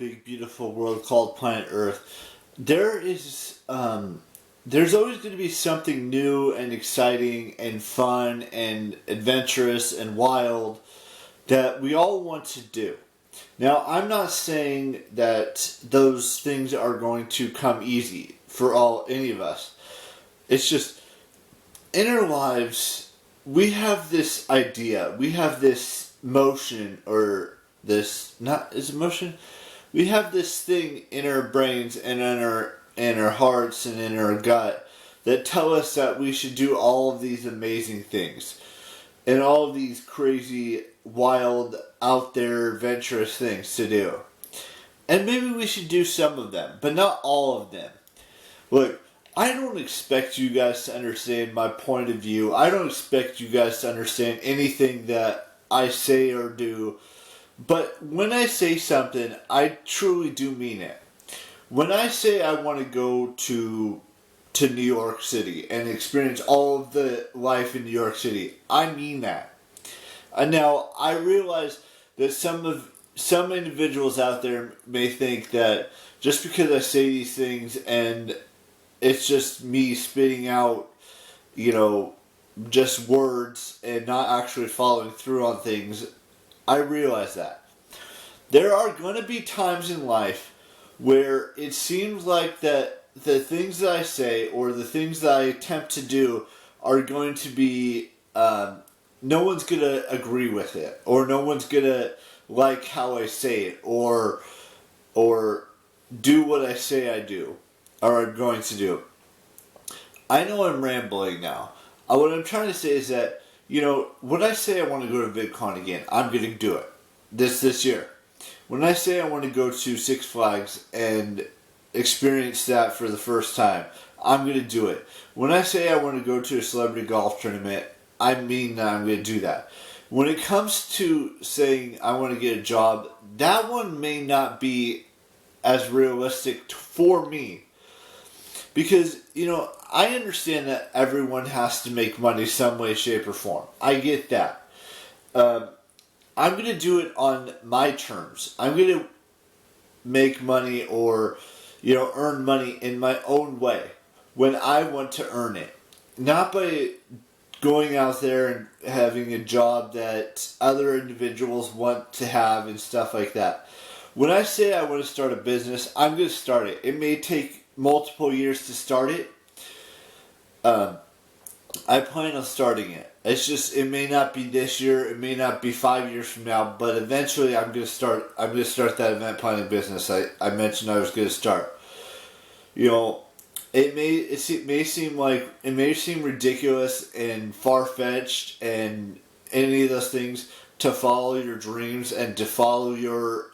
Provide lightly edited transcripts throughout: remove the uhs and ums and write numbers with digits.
big beautiful world called planet Earth, there's always going to be something new and exciting and fun and adventurous and wild that we all want to do. Now, I'm not saying that those things are going to come easy for any of us. It's just, in our lives, we have this idea, we have this motion, or this, not, is it motion? We have this thing in our brains and in our hearts and in our gut that tell us that we should do all of these amazing things and all of these crazy, wild, out there, adventurous things to do. And maybe we should do some of them, but not all of them. Look, I don't expect you guys to understand my point of view. I don't expect you guys to understand anything that I say or do. But when I say something, I truly do mean it. When I say I want to go to New York City and experience all of the life in New York City, I mean that. And now, I realize that some individuals out there may think that just because I say these things and it's just me spitting out, just words and not actually following through on things, I realize that. There are going to be times in life where it seems like that the things that I say or the things that I attempt to do are going to be, no one's going to agree with it, or no one's going to like how I say it, or do what I say I do, or I'm going to do. I know I'm rambling now. What I'm trying to say is that, when I say I want to go to VidCon again, I'm going to do it this year. When I say I want to go to Six Flags and experience that for the first time, I'm going to do it. When I say I want to go to a celebrity golf tournament, I mean that I'm going to do that. When it comes to saying I want to get a job, that one may not be as realistic for me. Because, I understand that everyone has to make money some way, shape, or form. I get that. I'm going to do it on my terms. I'm going to make money or, earn money in my own way when I want to earn it. Not by going out there and having a job that other individuals want to have and stuff like that. When I say I want to start a business, I'm going to start it. It may take multiple years to start it. I plan on starting it. It's just, it may not be this year, it may not be 5 years from now, but eventually I'm going to start that event planning business I mentioned I was going to start. It may seem ridiculous and far-fetched and any of those things to follow your dreams and to follow your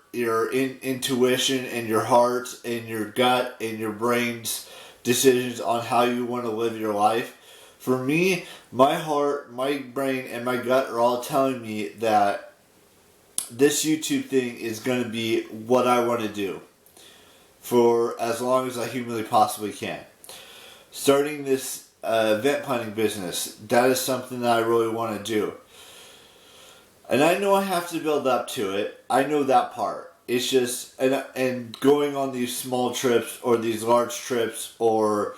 intuition and your heart and your gut and your brain's decisions on how you want to live your life. For me, my heart, my brain, and my gut are all telling me that this YouTube thing is going to be what I want to do for as long as I humanly possibly can. Starting this event planning business, that is something that I really want to do. And I know I have to build up to it. I know that part. It's just, and going on these small trips or these large trips or,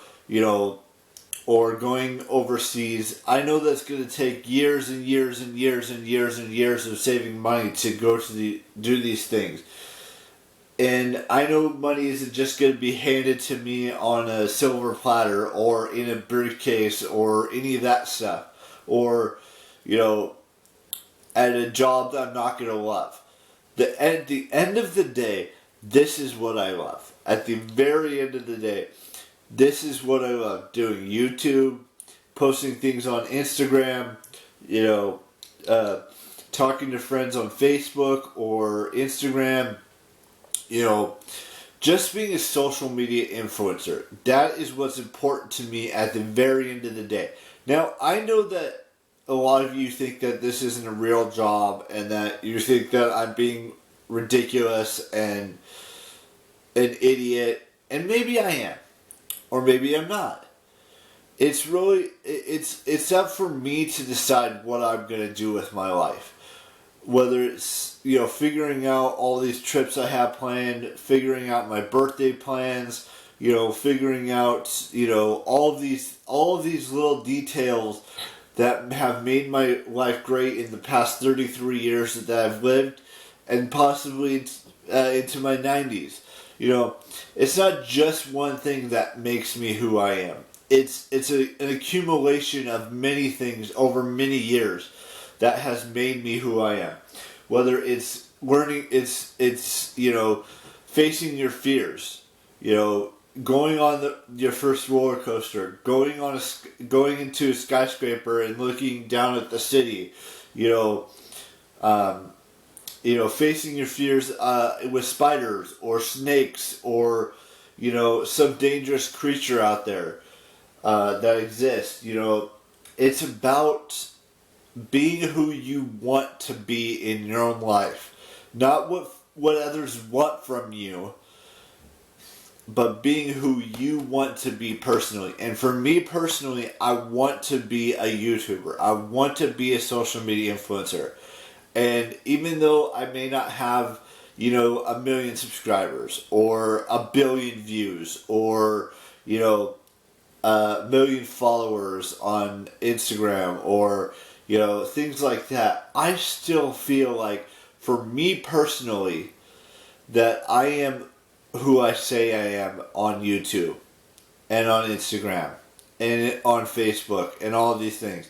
or going overseas, I know that's going to take years and years and years and years and years of saving money to go to do these things. And I know money isn't just going to be handed to me on a silver platter or in a briefcase or any of that stuff. Or, at a job that I'm not going to love. At the end of the day, this is what I love. At the very end of the day, this is what I love. Doing YouTube, posting things on Instagram, talking to friends on Facebook or Instagram, just being a social media influencer. That is what's important to me at the very end of the day. Now, I know that a lot of you think that this isn't a real job and that you think that I'm being ridiculous and an idiot, and maybe I am, or maybe I'm not. It's really, it's up for me to decide what I'm going to do with my life. Whether it's figuring out all these trips I have planned, figuring out my birthday plans, figuring out, all of these little details that have made my life great in the past 33 years that I've lived, and possibly into my 90s. It's not just one thing that makes me who I am. It's an accumulation of many things over many years that has made me who I am. Whether it's learning, it's facing your fears, going on your first roller coaster, going into a skyscraper and looking down at the city, facing your fears with spiders or snakes or some dangerous creature out there that exists. It's about being who you want to be in your own life, not what others want from you, but being who you want to be personally. And for me personally, I want to be a YouTuber. I want to be a social media influencer. And even though I may not have, 1 million subscribers or 1 billion views or, 1 million followers on Instagram or, things like that, I still feel like, for me personally, that I am who I say I am on YouTube and on Instagram and on Facebook and all of these things.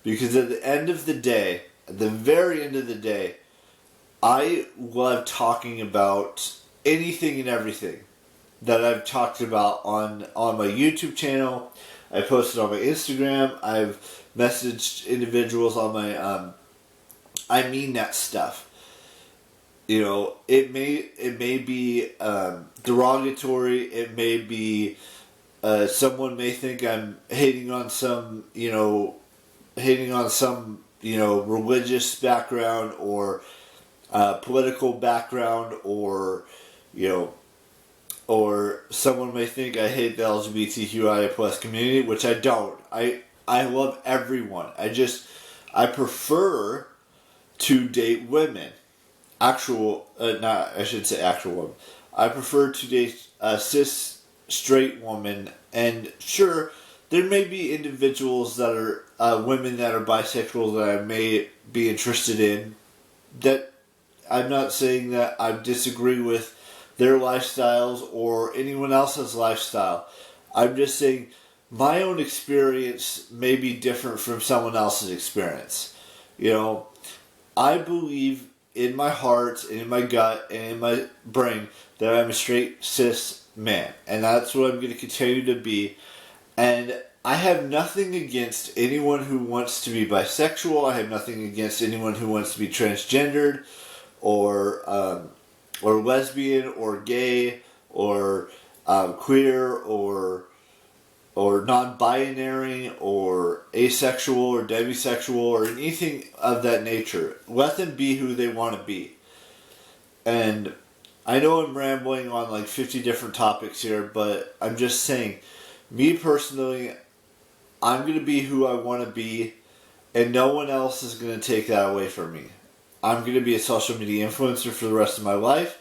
Because at the end of the day, at the very end of the day, I love talking about anything and everything that I've talked about on my YouTube channel. I posted on my Instagram. I've messaged individuals on my I mean that stuff. It may be derogatory. It may be someone may think I'm hating on some religious background or political background, or someone may think I hate the LGBTQIA plus community, which I don't. I love everyone. I prefer to date women. I should say actual women. I prefer to date a cis straight woman, and sure, there may be individuals that are women that are bisexual that I may be interested in. That I'm not saying that I disagree with their lifestyles or anyone else's lifestyle. I'm just saying my own experience may be different from someone else's experience. I believe in my heart and in my gut and in my brain that I'm a straight cis man, and that's what I'm going to continue to be. And I have nothing against anyone who wants to be bisexual. I have nothing against anyone who wants to be transgendered or lesbian or gay or queer or non-binary or asexual or demisexual or anything of that nature. Let them be who they want to be. And I know I'm rambling on like 50 different topics here, but I'm just saying, me personally, I'm going to be who I want to be, and no one else is going to take that away from me. I'm going to be a social media influencer for the rest of my life.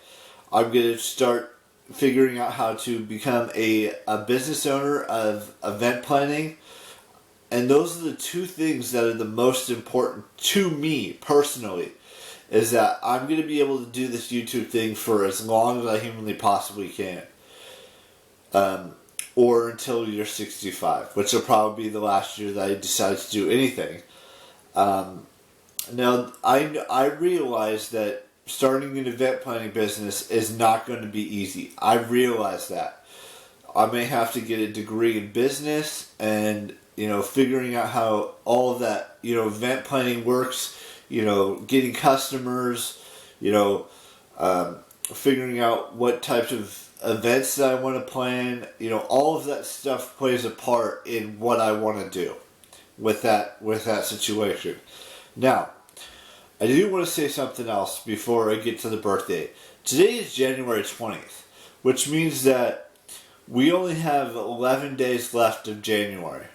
I'm going to start figuring out how to become a business owner of event planning. And those are the two things that are the most important to me personally, is that I'm going to be able to do this YouTube thing for as long as I humanly possibly can. Or until you're 65, which will probably be the last year that I decide to do anything. Now, I realize that starting an event planning business is not going to be easy. I realize that. I may have to get a degree in business and, figuring out how all of that, event planning works, getting customers, figuring out what types of events that I want to plan, all of that stuff plays a part in what I want to do with that situation. Now, I do want to say something else before I get to the birthday. Today is January 20th, which means that we only have 11 days left of January.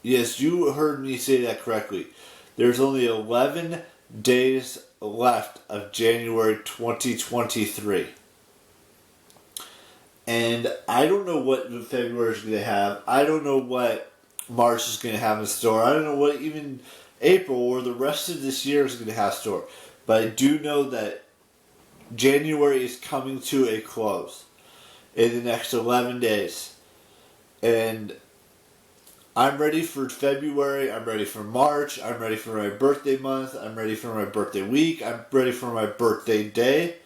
Yes, you heard me say that correctly. There's only 11 days left of January 2023. And I don't know what February is going to have. I don't know what March is going to have in store. I don't know what even April or the rest of this year is going to have in store. But I do know that January is coming to a close in the next 11 days. And I'm ready for February. I'm ready for March. I'm ready for my birthday month. I'm ready for my birthday week. I'm ready for my birthday day.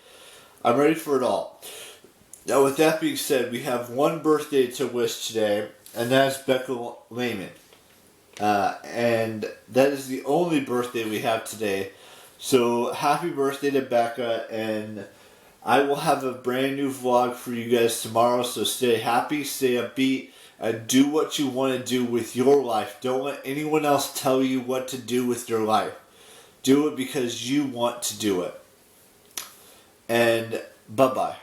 I'm ready for it all. Now, with that being said, we have one birthday to wish today, and that's Becca Lehman. And that is the only birthday we have today. So, happy birthday to Becca, and I will have a brand new vlog for you guys tomorrow, so stay happy, stay upbeat, and do what you want to do with your life. Don't let anyone else tell you what to do with your life. Do it because you want to do it. And bye-bye.